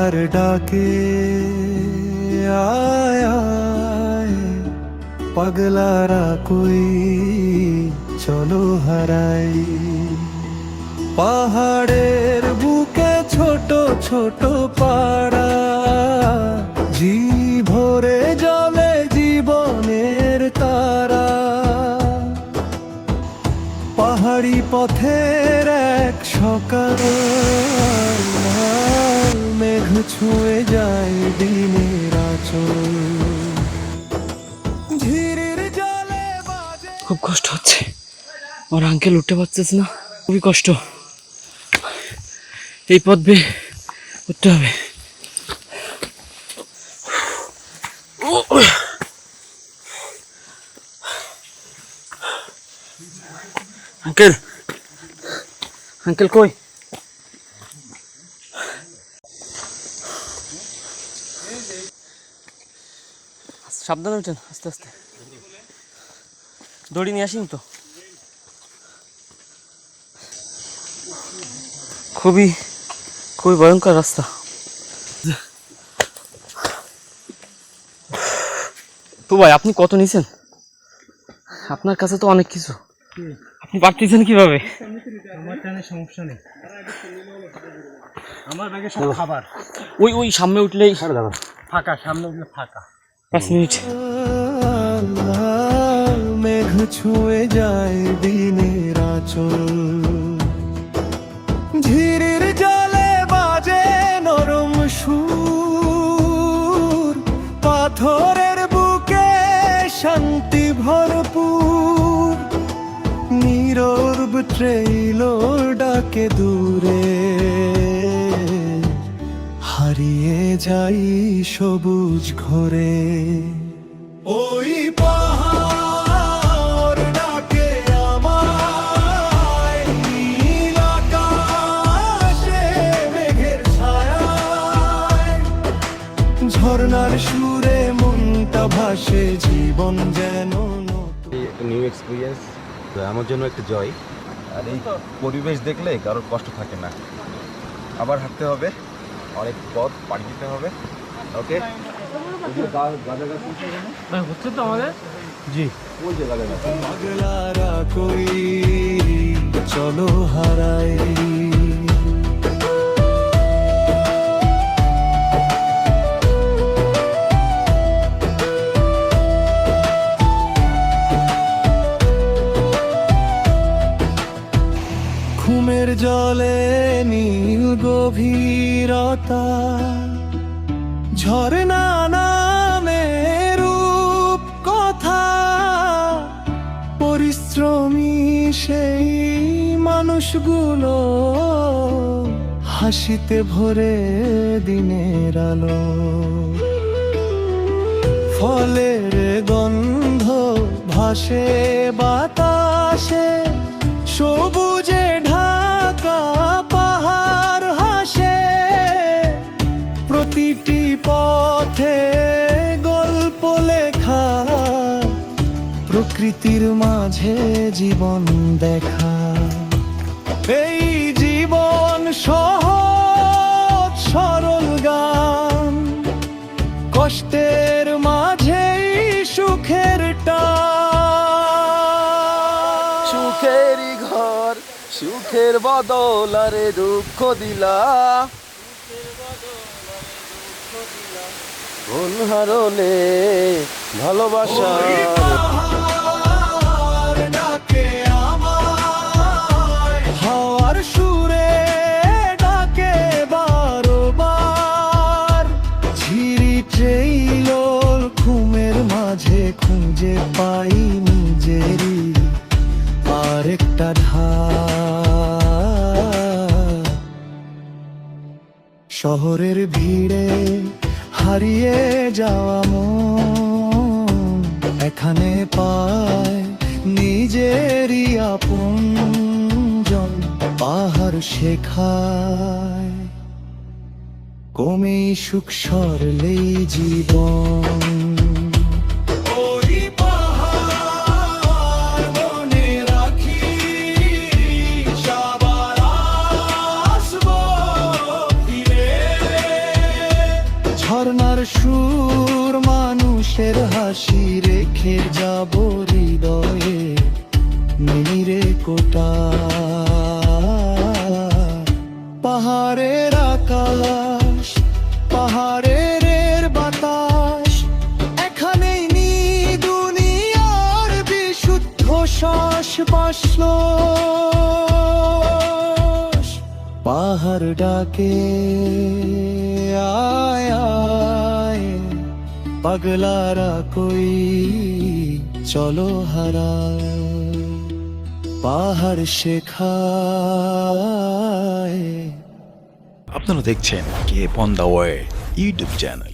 আধার ডাকে আয় আয় পাগলারা কই চলো হারাই পাহাড়ের বুকে ছোট ছোট পাড়া জি ভরে জলে জীবনের তারা পাহাড়ি পথের এক সকাল মেঘ ছুঁয়ে যায় দিনের আঁচল ঝিরির জলে বাজে। খুব কষ্ট হচ্ছে, আমার আঙ্কেল উঠতে পারতেছে না, খুবই কষ্ট। এই পথ বেয়ে উঠতে হবে। আঙ্কেল, আঙ্কেল কই? সাবধানে উঠেন, আস্তে আস্তে। দড়ি নিয়ে আসিনি তো। খুবই খুবই ভয়ঙ্কর রাস্তা। তো ভাই, আপনি কত নিছেন? আপনার কাছে তো অনেক কিছু, আপনি পারতেছেন কিভাবে? আমার টানে সমস্যা নেই, আমার ব্যাগে সব খাবার। ওই সামনে উঠলেই ফাঁকা, সামনে উঠলে ফাঁকা। 5 মিনিট। মেঘ ছুঁয়ে যায় দিনের আঁচল ঝিরির জলে বাজে নরম সুর পাথরের বুকে শান্তি ভরপুর নীরব ট্রেইলর ডাকে দূরে হারিয়ে যাই সবুজ ঘরে ওই পাহাড় ডাকে আমায় নীল আকাশে মেঘের ছায়ায় ঝর্ণার সুরে মনটা ভাসে জীবন যেন একটা নিউ এক্সপিরিয়েন্স আমার জন্য একটা জয়। আর এই পরিবেশ দেখলে কারোর কষ্ট থাকে না। আবার হাঁটতে হবে, অনেক পথ পাড়ি দিতে হবে। ওকে, হচ্ছে তো আমাদের। জি, ওই যে গাজা গাছ। পাগলারা কই চলো হারাই ঘুমের জলে নীল গভীরতা ঝরনা নামে রূপ কথা পরিশ্রমী সেই মানুষগুলো হাসিতে ভরে দিনের আলো ফলের গন্ধ ভাসে বাতাসে সবুজে ঢাকা পাহাড় হাসে প্রতিটি পথে গল্প লেখা প্রকৃতির মাঝে জীবন দেখা এই জীবন সহজ সরল গান কষ্টের মাঝেই সুখের টান সুখেরই ঘর সুখের বদল আরে দুঃখ দিলা মন হারলে ভালোবাসা ডাকে আমায় হাওয়ার সুরে ডাকে বারবার ঝিরি ট্রেইলর ঘুমের মাঝে খুঁজে পাই নিজেরই আরেকটা ধার শহরের ভিড়ে হারিয়ে যাওয়া মন এখানে পায় নিজেরই আপনজন পাহাড় শেখায় কমেই সুখ সরলেই জীবন মানুষের হাসি রেখে যাব হৃদয়ে নিরে কোটা। পাহাড়ের আকাশ, পাহাড়ের বাতাস, এখানেই নি দুনিয়ার বিশুদ্ধ শ্বাস বাসলো। পাহাড় ডাকে আয় আয়, পাগলারা কই চলো হারায়। পাহাড় শেখায়। আপনারা দেখছেন K on the way YouTube channel.